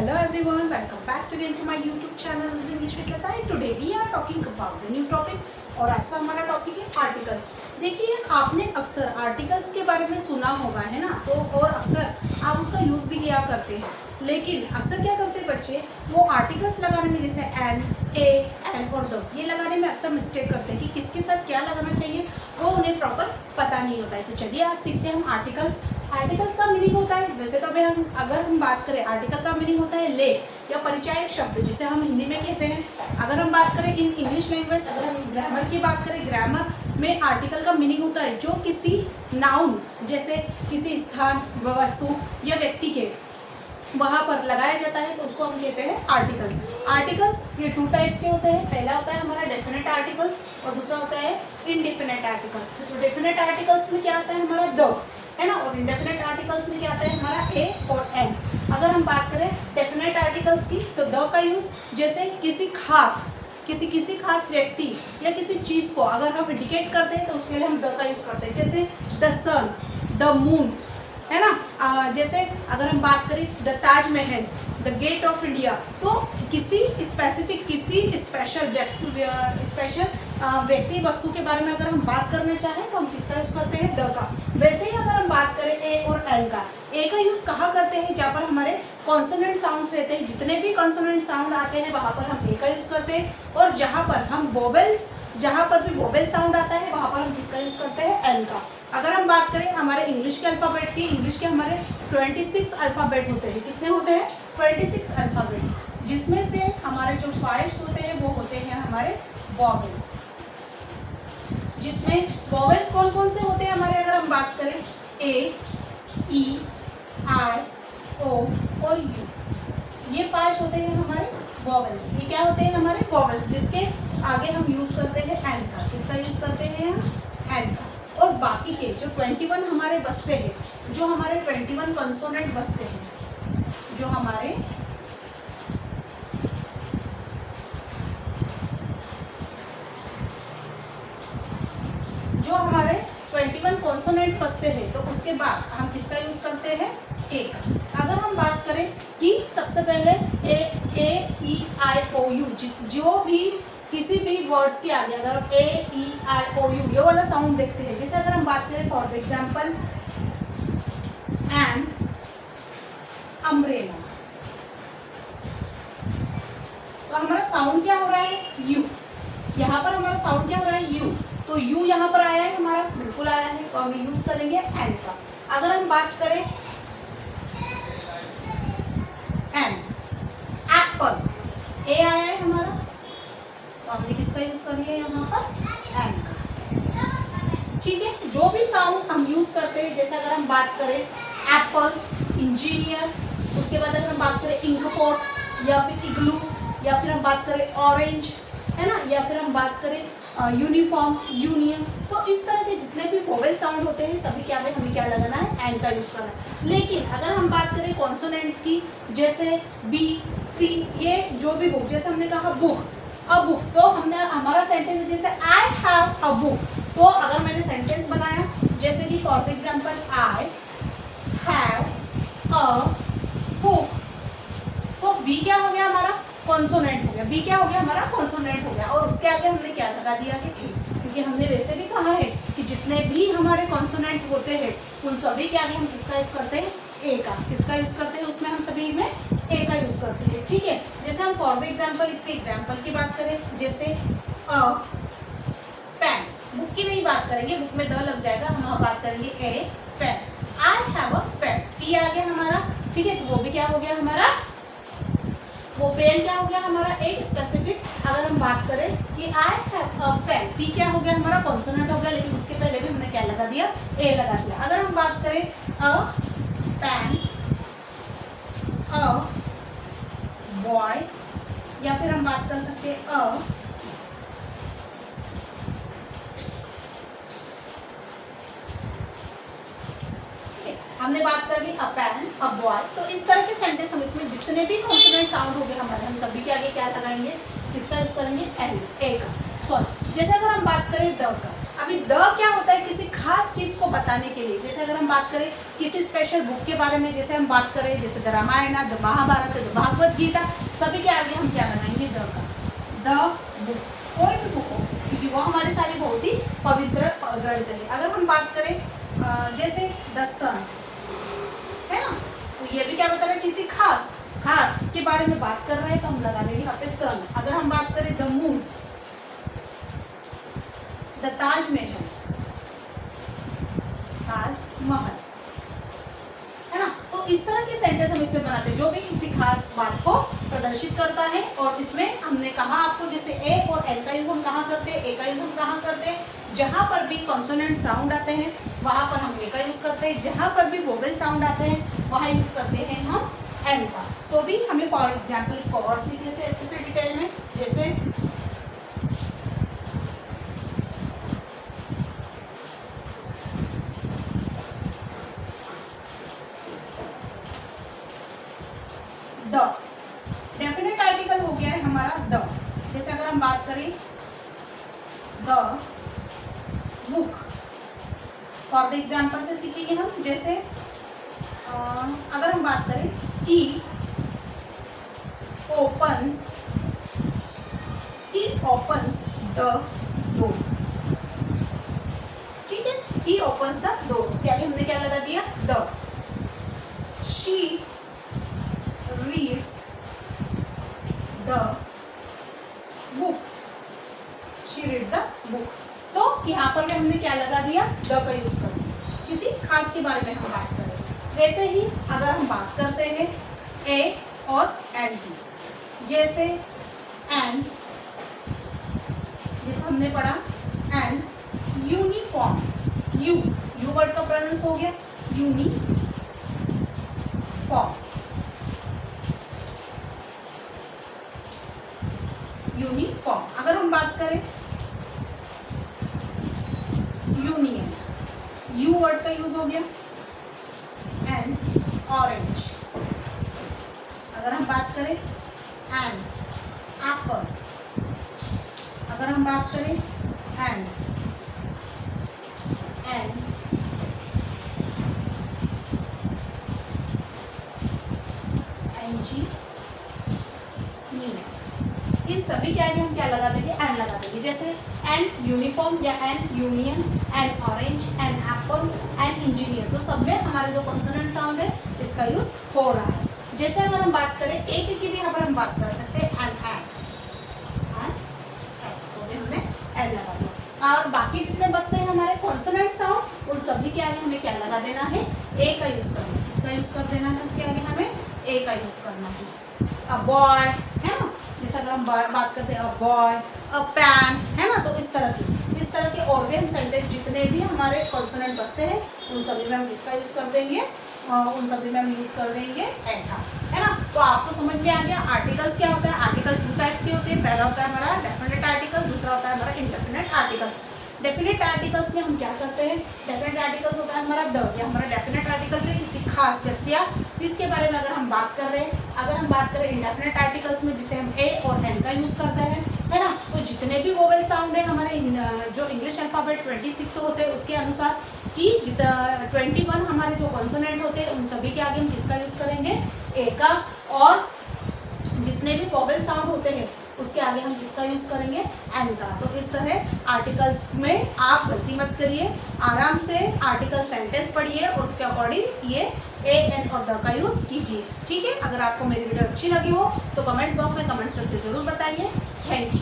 Hello everyone, welcome back again to my YouTube channel English with Lata. Today we are talking about a new topic और आज का हमारा topic है article. देखिए आपने अक्सर आर्टिकल्स के बारे में सुना होगा है ना, तो और अक्सर आप उसका यूज़ भी किया करते हैं, लेकिन अक्सर क्या करते हैं बच्चे, वो आर्टिकल्स लगाने में जैसे एन, ए, एन और द ये लगाने में अक्सर मिस्टेक करते हैं कि किसके साथ क्या लगाना चाहिए वो उन्हें प्रॉपर पता नहीं होता है। तो चलिए आज सीखते हैं हम आर्टिकल्स। आर्टिकल्स का मीनिंग होता है, वैसे तो अगर हम बात करें आर्टिकल का मीनिंग होता है लेख या परिचायक शब्द, जिसे हम हिंदी में कहते हैं। अगर हम बात करें इन इंग्लिश लैंग्वेज, अगर हम ग्रामर की बात करें, ग्रामर में आर्टिकल का मीनिंग होता है जो किसी नाउन जैसे किसी स्थान, वस्तु या व्यक्ति के वहाँ पर लगाया जाता है, तो उसको हम कहते हैं आर्टिकल्स। आर्टिकल्स ये टू टाइप्स के होते हैं। पहला होता है हमारा डेफिनेट आर्टिकल्स और दूसरा होता है इनडेफिनेट आर्टिकल्स। तो डेफिनेट आर्टिकल्स में क्या आता है हमारा द, है ना, और इंडेफिनेट आर्टिकल्स में क्या आता है हमारा ए और एन। अगर हम बात करें डेफिनेट आर्टिकल्स की, तो द का यूज जैसे किसी खास व्यक्ति या किसी चीज़ को अगर हम इंडिकेट करते हैं तो उसके लिए हम द का यूज करते हैं, जैसे द सन, द मून, है ना। जैसे अगर हम बात करें the Taj Mahal, the gate of India, तो किसी स्पेसिफिक किसी स्पेशल व्यक्ति वस्तु के बारे में अगर हम बात करना चाहें तो हम किसका यूज़ करते हैं, द का। वैसे ही अगर हम बात करें ए और एन का, ए का यूज़ कहाँ करते हैं जहाँ पर हमारे कॉन्सोनेंट साउंड्स रहते हैं, जितने भी कॉन्सोनेंट साउंड आते हैं वहाँ पर हम ए का यूज़ करते हैं, और जहाँ पर हम वोवेल्स, जहाँ पर भी वोवेल साउंड आता है वहाँ पर हम किसका यूज़ करते हैं, एन का। अगर हम बात करें हमारे इंग्लिश के अल्फ़ाबेट की, इंग्लिश के हमारे 26 अल्फ़ाबेट होते हैं। कितने होते हैं? 26 अल्फ़ाबेट, जिसमें से हमारे जो 5 होते हैं वो होते हैं हमारे वॉवेल्स। जिसमें वॉवेल्स कौन कौन से होते हैं हमारे, अगर हम बात करें ए, ई, आई, ओ और यू, ये 5 होते हैं हमारे वॉवेल्स। ये क्या होते हैं हमारे वॉवेल्स, जिसके आगे हम यूज़ करते हैं एन का। किसका यूज़ करते हैं हम? एन का। और बाकी के जो 21 हमारे बसते हैं, जो हमारे 21 कंसोनेंट बसते हैं, जो हमारे जो हमारे 21 कॉन्सोनेंट बसते हैं, तो उसके बाद हम किसका यूज करते हैं? ए का। अगर हम बात करें कि सबसे पहले ए ई आई ओ यू, जो भी किसी भी वर्ड्स के आगे अगर हम ए ई आई ओ यू ये वाला साउंड देखते हैं, जैसे अगर हम बात करें फॉर एग्जाम्पल एन अम्ब्रेला, तो हमारा साउंड क्या हो रहा है? यू। यहाँ पर हमारा साउंड क्या हो रहा है? यू। तो यू यहाँ पर आया है हमारा, बिल्कुल आया है, तो हम यूज करेंगे एन का। अगर हम बात करें एन एप्पल, ए आया है हमारा, तो हमने किसका यूज करेंगे यहाँ पर? एन का। ठीक है, जो भी साउंड हम यूज करते हैं, जैसे अगर हम बात करें एप्पल, इंजीनियर, उसके बाद अगर हम बात करें इंकपोर्ट या फिर इग्लू, या फिर हम बात करें ऑरेंज, है ना, या फिर हम बात करें यूनिफॉर्म, यूनियन, तो इस तरह के जितने भी वोवेल साउंड होते हैं सभी क्या में हमें क्या लगाना है? एन का यूज करना है। लेकिन अगर हम बात करें कॉन्सोनेंट्स की, जैसे बी, सी, ये जो भी बुक, जैसे हमने कहा बुक, अ बुक, तो हमने हमारा सेंटेंस है जैसे आई हैव अ बुक, तो अगर मैंने सेंटेंस बनाया जैसे कि for example I have a book, तो बी क्या हो गया हमारा? कॉन्सोनेंट हो गया। बी क्या हो गया हमारा? कॉन्सोनेंट हो गया। और उसके आगे हमने क्या लगा दिया कि ए, क्योंकि हमने वैसे भी कहा है कि जितने भी हमारे कॉन्सोनेंट होते हैं उन सभी के आगे हम किसका यूज करते हैं? ए का। किसका यूज करते हैं? उसमें हम सभी में ए का यूज करते हैं। ठीक है, जैसे हम फॉर एग्जाम्पल इसके एग्जाम्पल की बात करें, जैसे अ पेन, बुक की नहीं बात करेंगे, बुक में द लग जाएगा, हम बात करेंगे a pen. I have a pen, P आ गया हमारा। ठीक है, तो वो भी क्या हो गया हमारा? वो पेन क्या हो गया हमारा? एक स्पेसिफिक। अगर हम बात करें कि I have a pen, P क्या हो गया हमारा? कॉन्सोनेंट हो गया, लेकिन उसके पहले भी हमने क्या लगा दिया? ए लगा दिया। अगर हम बात करें अ पेन, अ बॉय, या फिर हम बात कर सकते हैं हमने बात कर ली अ पेन, अ बॉय, तो इस तरह के सेंटेंस हम इसमें जितने भी कॉन्सोनेंट साउंड हो गए हमारे, हम सभी के आगे क्या लगाएंगे? किसका यूज करेंगे? एन, ए का। सॉरी, जैसे अगर हम बात करें द का, अभी द क्या होता है, किसी खास चीज को बताने के लिए। जैसे अगर हम बात करें किसी स्पेशल बुक के बारे में, जैसे हम बात करें जैसे the Ramayana, the Mahabharata, the Bhagavad Gita, सभी के आगे हम क्या लगाएंगे, द का। द बुक, कोई भी बुक हो, क्योंकि वो हमारे सारे बहुत ही पवित्र ग्रंथ है। अगर हम बात करें जैसे द सन है ना, तो ये भी क्या बता रहा है, किसी खास के बारे में बात कर रहे हैं, तो हम लगा देंगे यहाँ पे सन। अगर हम बात करें the moon, the Taj Mahal, Taj Mahal है ना, तो इस तरह के सेंटेंस हम इसमें बनाते हैं जो भी किसी खास बात को प्रदर्शित करता है। और इसमें हमने कहा आपको जैसे ए और एल का यूज हम कहाँ करते हैं, ए का यूज हम कहाँ करते हैं, जहां पर भी कॉन्सोनेंट साउंड आते हैं वहां पर हम ए का यूज करते हैं, जहां पर भी वोवेल साउंड आते हैं वहां यूज करते हैं हम एन का। तो भी हमें फॉर एग्जाम्पल इसको और सीख लेते हैं अच्छे से डिटेल में। जैसे द, डेफिनेट आर्टिकल हो गया है हमारा द। जैसे अगर हम बात करें the book, for the example से सीखेंगे हम। जैसे अगर हम बात करें he opens the door, ठीक है, he opens the door, उसके आगे हमने क्या लगा दिया, the। she reads the books, she read the book। तो यहाँ पर भी हमने क्या लगा दिया, द का यूज कर दिया, किसी खास के बारे में हम बात करें। वैसे ही अगर हम बात करते हैं ए और एन की, जैसे एन, जैसे हमने पढ़ा एन यूनिफॉर्म, यू वर्ड का प्रेजेंस हो गया, यूनिफॉर्म। अगर हम बात करें यूनियन, यू वर्ड का यूज हो गया, एंड ऑरेंज। अगर हम बात करें एंड एप्पल, अगर हम बात करें एंड इन सभी के आगे हम क्या लगा देंगे, एन लगा देंगे। जैसे एन यूनिफॉर्म या an union, an orange, an apple, an engineer, तो सब में हमारे जो कॉन्सोनेंट साउंड है इसका यूज हो रहा है। जैसे अगर हम बात करें एक की भी यहाँ पर हम बात कर सकते हैं एन तो भी हमने एन लगा दिया। और बाकी जितने बचते हैं हमारे कॉन्सोनेंट साउंड, उन सभी के आगे हमें क्या लगा देना है, ए का यूज करना है। इसका यूज कर देना है, उसके आगे हमें ए का यूज करना है। अ बॉय है ना, जैसे अगर हम बात करते हैं अ बॉय, अ पैन है ना, तो इस तरह के और भी हम सेंटेंस जितने भी हमारे कॉन्सोनेंट बचते हैं उन सभी में हम किसका यूज कर देंगे, उन सभी में हम यूज कर देंगे एन का, है ना। तो आपको समझ में आ गया आर्टिकल्स क्या होता है। आर्टिकल टू टाइप्स के होते हैं, पहला होता है हमारा डेफिनेट आर्टिकल, दूसरा होता है हमारा इंडेफिनेट आर्टिकल्स। डेफिनेट आर्टिकल्स में हम क्या करते हैं, डेफिनेट आर्टिकल्स होता है हमारा द, या हमारा डेफिनेट आर्टिकल्स है किसी खास व्यक्ति या जिसके बारे में अगर हम बात कर रहे हैं। अगर हम बात करें इंडेफिनेट आर्टिकल्स में, जिसे हम ए और एन का यूज करते हैं, है ना, तो जितने भी वोवेल साउंड है हमारे जो इंग्लिश अल्फाबेट 26 होते हैं उसके अनुसार कि 21 हमारे जो कॉन्सोनेंट होते हैं उन सभी के आगे हम किसका यूज करेंगे, ए का। और जितने भी वोवेल साउंड होते हैं उसके आगे हम किसका यूज करेंगे, एन का। तो इस तरह आर्टिकल्स में आप गलती मत करिए, आराम से आर्टिकल सेंटेंस पढ़िए और उसके अकॉर्डिंग ये ए एन और द का यूज कीजिए, ठीक है। अगर आपको मेरी वीडियो अच्छी लगी हो तो कमेंट्स बॉक्स में कमेंट्स करके जरूर बताइए। Thank you.